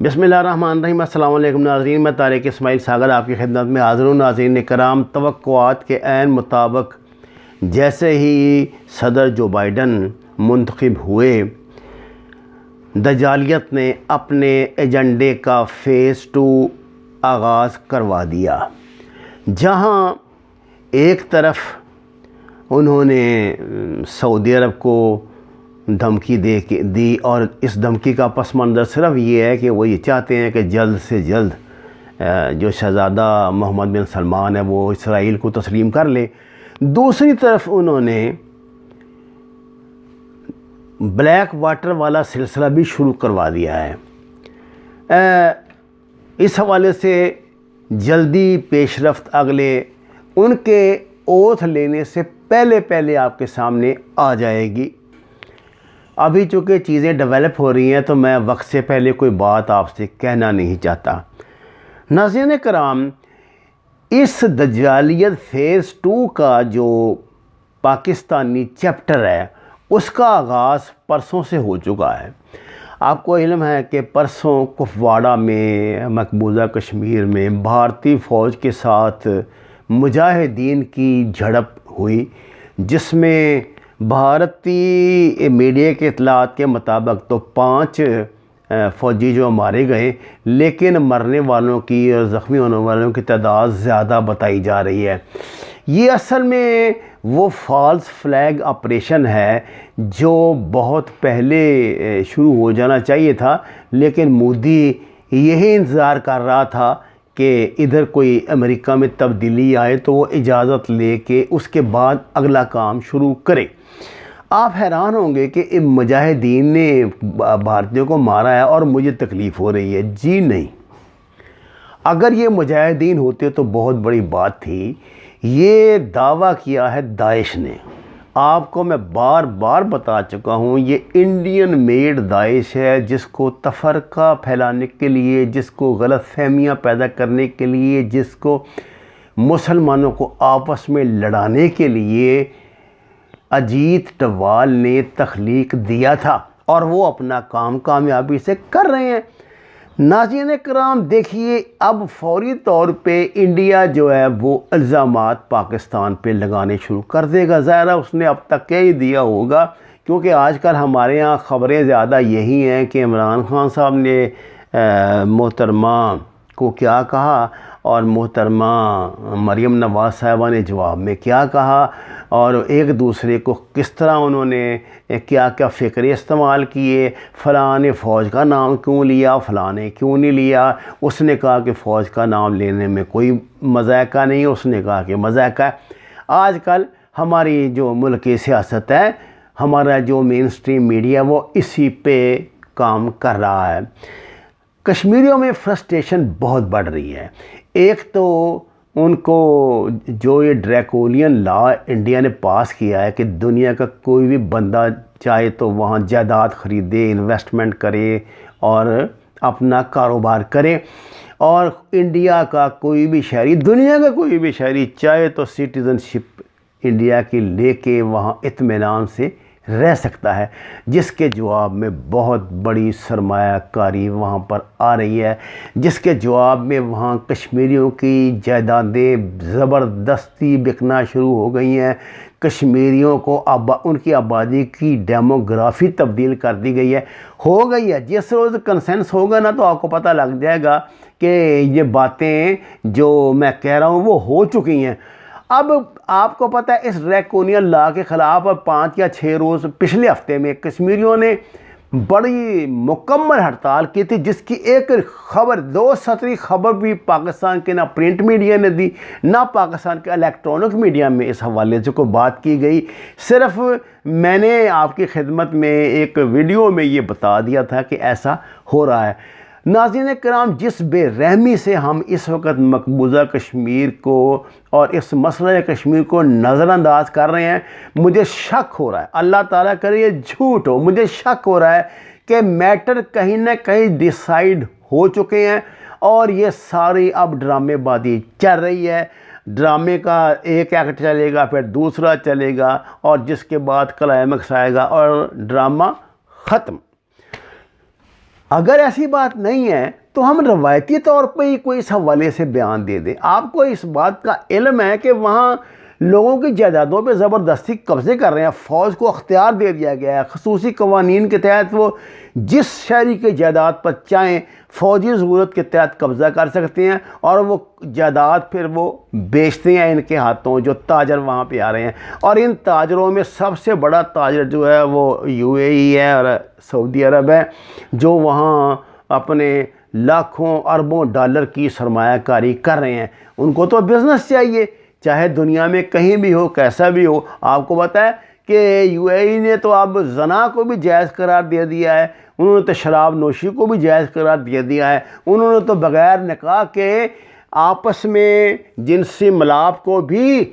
बिस्मिल्लाहिर्रहमानिर्रहीम। अस्सलाम वालेकुम नाज़रीन, मैं तारिक इस्माइल सागर आपकी खिदमत में हाज़िर हूँ। नाज़रीन कराम, तवक्कुआत के ऐन मुताबिक जैसे ही सदर जो बाइडन मुंतखब हुए, दजालियत ने अपने एजेंडे का फ़ेज़ 2 आगाज़ करवा दिया। जहाँ एक तरफ उन्होंने सऊदी अरब को धमकी दी और इस धमकी का पस मंज़र सिर्फ ये है कि वो ये चाहते हैं कि जल्द से जल्द जो शहज़ादा मोहम्मद बिन सलमान है वो इसराइल को तस्लीम कर ले। दूसरी तरफ उन्होंने ब्लैक वाटर वाला सिलसिला भी शुरू करवा दिया है। इस हवाले से जल्दी पेशरफ्त अगले उनके ओथ लेने से पहले आपके सामने आ जाएगी। अभी चूँकि चीज़ें डेवलप हो रही हैं तो मैं वक्त से पहले कोई बात आपसे कहना नहीं चाहता। नाज़रीन कराम, इस दज्जालियत फ़ेज़ 2 का जो पाकिस्तानी चैप्टर है उसका आगाज़ परसों से हो चुका है। आपको इल्म है कि परसों कुपवाड़ा में मकबूजा कश्मीर में भारतीय फ़ौज के साथ मुजाहिदीन की झड़प हुई, जिसमें भारतीय मीडिया के इत्तलात के मुताबिक तो 5 फ़ौजी जो मारे गए, लेकिन मरने वालों की और ज़ख्मी होने वालों की तादाद ज़्यादा बताई जा रही है। ये असल में वो फॉल्स फ्लैग ऑपरेशन है जो बहुत पहले शुरू हो जाना चाहिए था, लेकिन मोदी यही इंतज़ार कर रहा था कि इधर कोई अमेरिका में तब्दीली आए तो वो इजाज़त लेके उसके बाद अगला काम शुरू करे। आप हैरान होंगे कि इन मुजाहिदीन ने भारतीयों को मारा है और मुझे तकलीफ़ हो रही है। जी नहीं, अगर ये मुजाहिदीन होते तो बहुत बड़ी बात थी। ये दावा किया है दाइश ने। आपको मैं बार बार बता चुका हूँ, ये इंडियन मेड दाइश है, जिसको तफरका फैलाने के लिए, जिसको गलतफहमियाँ पैदा करने के लिए, जिसको मुसलमानों को आपस में लड़ाने के लिए अजीत डोभाल ने तख्लीक दिया था और वो अपना काम कामयाबी से कर रहे हैं। नाज़रीन कराम, देखिए अब फौरी तौर पे इंडिया जो है वो इल्ज़ामात पाकिस्तान पे लगाने शुरू कर देगा। ज़ाहिर उसने अब तक कह ही दिया होगा, क्योंकि आजकल हमारे यहाँ ख़बरें ज़्यादा यही हैं कि इमरान खान साहब ने मोहतरमा को क्या कहा और मोहतरमा मरियम नवाज़ साहिबा ने जवाब में क्या कहा, और एक दूसरे को किस तरह उन्होंने क्या क्या फ़िक्रे इस्तेमाल किए। फ़लाँ ने फ़ौज का नाम क्यों लिया, फ़लाँ ने क्यों नहीं लिया। उसने कहा कि फ़ौज का नाम लेने में कोई मज़ाक़ा नहीं, उसने कहा कि मज़ाक़ा है। आजकल हमारी जो मुल्क की सियासत है, हमारा जो मेन स्ट्रीम मीडिया वो इसी पे काम कर रहा है। कश्मीरियों में फ्रस्ट्रेशन बहुत बढ़ रही है। एक तो उनको जो ये ड्रैकोनियन लॉ इंडिया ने पास किया है कि दुनिया का कोई भी बंदा चाहे तो वहाँ जायदाद ख़रीदे, इन्वेस्टमेंट करे और अपना कारोबार करे, और इंडिया का कोई भी शहरी, दुनिया का कोई भी शहरी चाहे तो सिटीज़नशिप इंडिया की लेके वहाँ इत्मीनान से रह सकता है, जिसके जवाब में बहुत बड़ी सरमायाकारी वहाँ पर आ रही है, जिसके जवाब में वहाँ कश्मीरियों की जायदादें ज़बरदस्ती बिकना शुरू हो गई हैं। कश्मीरियों को उनकी आबादी की डेमोग्राफी तब्दील कर दी गई है, हो गई है। जिस रोज़ कंसेंस होगा ना तो आपको पता लग जाएगा कि ये बातें जो मैं कह रहा हूँ वो हो चुकी हैं। अब आपको पता है इस ड्रैकोनियन लॉ के ख़िलाफ़ 5 या 6 रोज़ पिछले हफ्ते में कश्मीरियों ने बड़ी मुकम्मल हड़ताल की थी, जिसकी एक खबर 2 सतरी खबर भी पाकिस्तान के ना प्रिंट मीडिया ने दी, ना पाकिस्तान के इलेक्ट्रॉनिक मीडिया में इस हवाले से कोई बात की गई। सिर्फ मैंने आपकी खिदमत में एक वीडियो में ये बता दिया था कि ऐसा हो रहा है। नाज़रीन कराम, जिस बेरहमी से हम इस वक्त मकबूजा कश्मीर को और इस मसला कश्मीर को नज़रअंदाज कर रहे हैं, मुझे शक हो रहा है, अल्लाह ताला करे ये झूठ हो, मुझे शक हो रहा है कि मैटर कहीं ना कहीं डिसाइड हो चुके हैं और ये सारी अब ड्रामेबाजी चल रही है। ड्रामे का एक एक्ट चलेगा, फिर दूसरा चलेगा और जिसके बाद क्लाइमेक्स आएगा और ड्रामा ख़त्म। अगर ऐसी बात नहीं है तो हम रवायती तौर पर ही कोई इस हवाले से बयान दे दें। आपको इस बात का इल्म है कि वहाँ लोगों की जायदादों पे ज़बरदस्ती कब्ज़े कर रहे हैं, फ़ौज को अख्तियार दे दिया गया है, खसूसी कवानीन के तहत वो जिस शहरी की जायदाद पर चाहें फ़ौजी ज़रूरत के तहत कब्ज़ा कर सकते हैं और वो जायदाद फिर वो बेचते हैं इनके हाथों, जो ताजर वहाँ पे आ रहे हैं। और इन ताजरों में सबसे बड़ा ताजर जो है वो UAE है और सऊदी अरब है, जो वहाँ अपने लाखों अरबों डॉलर की सरमायाकारी कर रहे हैं। उनको तो बिज़नेस चाहिए, चाहे दुनिया में कहीं भी हो, कैसा भी हो। आपको पता है कि UAE ने तो अब जना को भी जायज़ करार दे दिया है, उन्होंने तो शराब नोशी को भी जायज़ करार दे दिया है, उन्होंने तो बग़ैर निकाह के आपस में जिनसी मिलाप को भी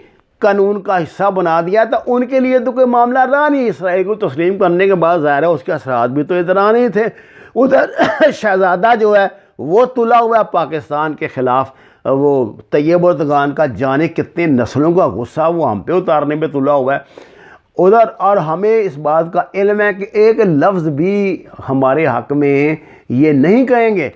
कानून का हिस्सा बना दिया। तो उनके लिए तो कोई मामला रहा नहीं। इसराइल को तस्लीम करने के बाद ज़ाहिर है उसके असरात भी तो इधर आने थे। उधर शहज़ादा जो है वो तुला हुआ है पाकिस्तान के ख़िलाफ़, वो तैयब उर्दगान का जाने कितने नस्लों का गुस्सा वो हम पे उतारने पे तुला हुआ है उधर। और हमें इस बात का इल्म है कि एक लफ्ज़ भी हमारे हक़ में ये नहीं कहेंगे।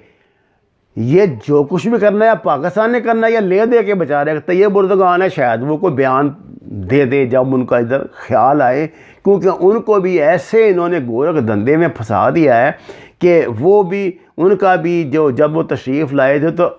ये जो कुछ भी करना है पाकिस्तान ने करना है या ले दे के बेचारे तैयब उर्दगान है, शायद वो कोई बयान दे दे जब उनका इधर ख्याल आए, क्योंकि उनको भी ऐसे इन्होंने गोरख धंधे में फंसा दिया है कि वो भी उनका भी जो जब वो तशरीफ़ लाए थे तो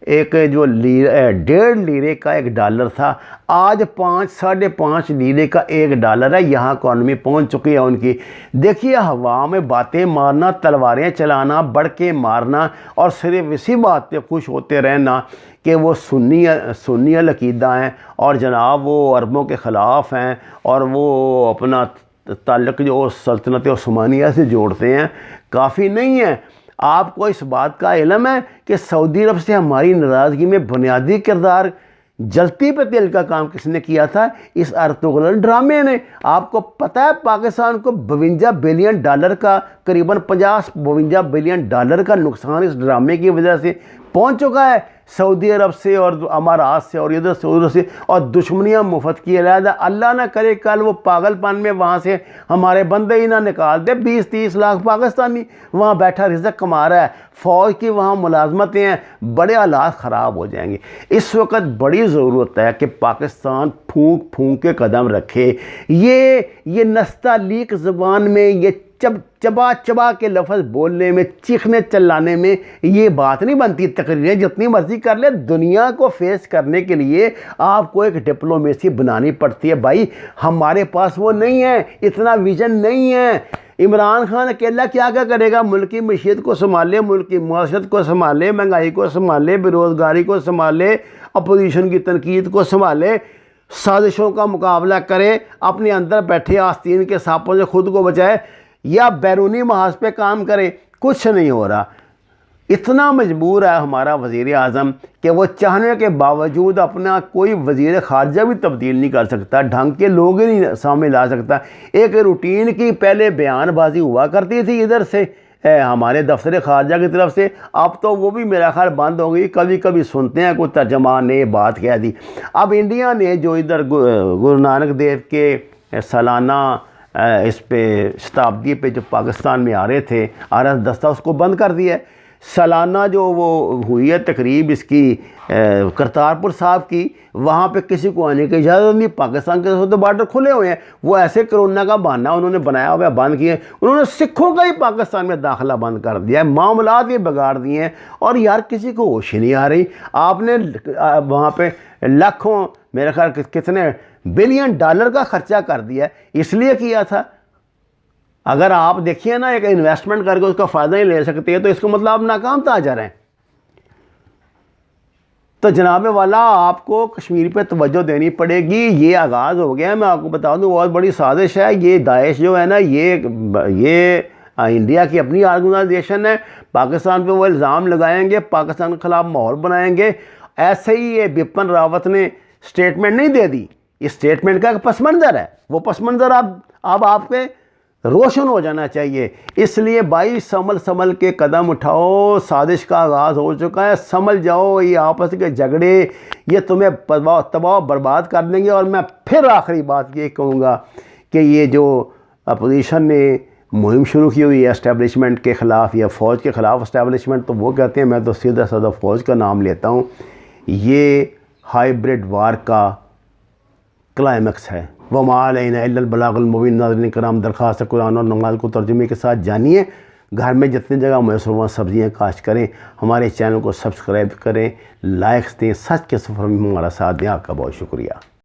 एक जो 1.5 लीरे का $1 था, आज 5-5.5 लीरे का $1 है। यहाँ इकॉनमी पहुँच चुकी है उनकी। देखिए हवा में बातें मारना, तलवारें चलाना, बढ़ के मारना और सिर्फ इसी बात पे खुश होते रहना कि वो सुन्नी अकीदा हैं और जनाब वो अरबों के ख़िलाफ़ हैं और वो अपना ताल्लुक़ जो सल्तनत उस्मानिया से जोड़ते हैं, काफ़ी नहीं है। आपको इस बात का इल्म है कि सऊदी अरब से हमारी नाराज़गी में बुनियादी किरदार जलती पे तेल का काम किसने किया था? इस अर्तुगरुल ड्रामे ने। आपको पता है पाकिस्तान को $52 बिलियन का, करीबन $50-52 बिलियन का नुकसान इस ड्रामे की वजह से पहुंच चुका है। सऊदी अरब से और अमारात से और इधर से उधर से, और दुश्मनियाँ मुफ्त की अलहदा। अल्लाह ना करे कल वो पागलपन में वहाँ से हमारे बंदे ही ना निकाल दे। 20-30 लाख पाकिस्तानी वहाँ बैठा रिज़्क़ कमा रहा है, फ़ौज की वहाँ मुलाजमतें हैं, बड़े हालात ख़राब हो जाएंगे। इस वक्त बड़ी ज़रूरत है कि पाकिस्तान फूंक फूंक के कदम रखे। ये नस्तालीक ज़बान में, ये चबा के लफ्ज़ बोलने में, चीखने चिल्लाने में ये बात नहीं बनती। तकरीरें जितनी मर्ज़ी कर ले, दुनिया को फेस करने के लिए आपको एक डिप्लोमेसी बनानी पड़ती है। भाई हमारे पास वो नहीं है, इतना विज़न नहीं है। इमरान खान अकेला क्या करेगा? मुल्क की मईशत को संभाले, मुल्क की माशरत को संभाले, महंगाई को संभाले, बेरोज़गारी को संभाले, अपोजिशन की तनकीद को संभाले, साजिशों का मुकाबला करे, अपने अंदर बैठे आस्तीन के सांपों से खुद को बचाए, या बैरूनी महाज पे काम करे। कुछ नहीं हो रहा। इतना मजबूर है हमारा वज़ीर आज़म कि वो चाहने के बावजूद अपना कोई वज़ीर ख़ारजा भी तब्दील नहीं कर सकता, ढंग के लोग ही नहीं सामने ला सकता। एक रूटीन की पहले बयानबाजी हुआ करती थी इधर से हमारे दफ्तर ख़ारजा की तरफ से, अब तो वो भी मेरा ख्याल बंद हो गई। कभी कभी सुनते हैं कोई तर्जमान ने बात कह दी। अब इंडिया ने जो इधर गुरु नानक देव के सालाना इस पे शताब्दी पे जो पाकिस्तान में आ रहे थे आरएस दस्ता, उसको बंद कर दिया है। सालाना जो वो हुई है तकरीब इसकी करतारपुर साहब की, वहाँ पे किसी को आने की इजाज़त नहीं। पाकिस्तान के तो बॉर्डर खुले हुए हैं, वो ऐसे कोरोना का बहाना उन्होंने बनाया हुआ है, बंद किए। उन्होंने सिखों का ही पाकिस्तान में दाखिला बंद कर दिया है, मामलात ये बिगाड़ दिए हैं। और यार किसी को होश ही नहीं आ रही। आपने वहाँ पे लाखों, मेरे ख्याल कितने $बिलियन का खर्चा कर दिया है। इसलिए किया था। अगर आप देखिए ना, एक इन्वेस्टमेंट करके उसका फ़ायदा ही ले सकते हैं तो इसका मतलब आप नाकाम ताजर हैं। तो जनाब वाला आपको कश्मीर पे तवज्जो देनी पड़ेगी। ये आगाज़ हो गया है, मैं आपको बता दूं, बहुत बड़ी साजिश है। ये दाइश जो है ना, ये इंडिया की अपनी ऑर्गेनाइजेशन है। पाकिस्तान पे वो इल्ज़ाम लगाएंगे, पाकिस्तान के ख़िलाफ़ माहौल बनाएंगे। ऐसे ही ये बिपिन रावत ने स्टेटमेंट नहीं दे दी, इस स्टेटमेंट का एक पस मंज़र है। वो पस मंज़र अब आपके रोशन हो जाना चाहिए। इसलिए भाई संभल के कदम उठाओ। साजिश का आगाज़ हो चुका है, संभल जाओ। ये आपस के झगड़े ये तुम्हें तबाह बर्बाद कर देंगे। और मैं फिर आखिरी बात ये कहूँगा कि ये जो अपोजिशन ने मुहिम शुरू की हुई है इस्टेब्लिशमेंट के ख़िलाफ़ या फ़ौज के ख़िलाफ़ इस्टेब्लिशमेंट, तो वो कहते हैं मैं तो सीधा साधा फ़ौज का नाम लेता हूँ। ये हाइब्रिड वार का क्लाइमेक्स है। वमा अलैना इल्लल बलागुल मुबीन। नाज़रीन कराम, दरख्वास्त कुरान और नमाज को तर्जुमे के साथ जानिए। घर में जितनी जगह मैसर हुआ सब्ज़ियाँ काश्त करें। हमारे चैनल को सब्सक्राइब करें, लाइक्स दें, सच के सफ़र में हमारा साथ दें। आपका बहुत शुक्रिया।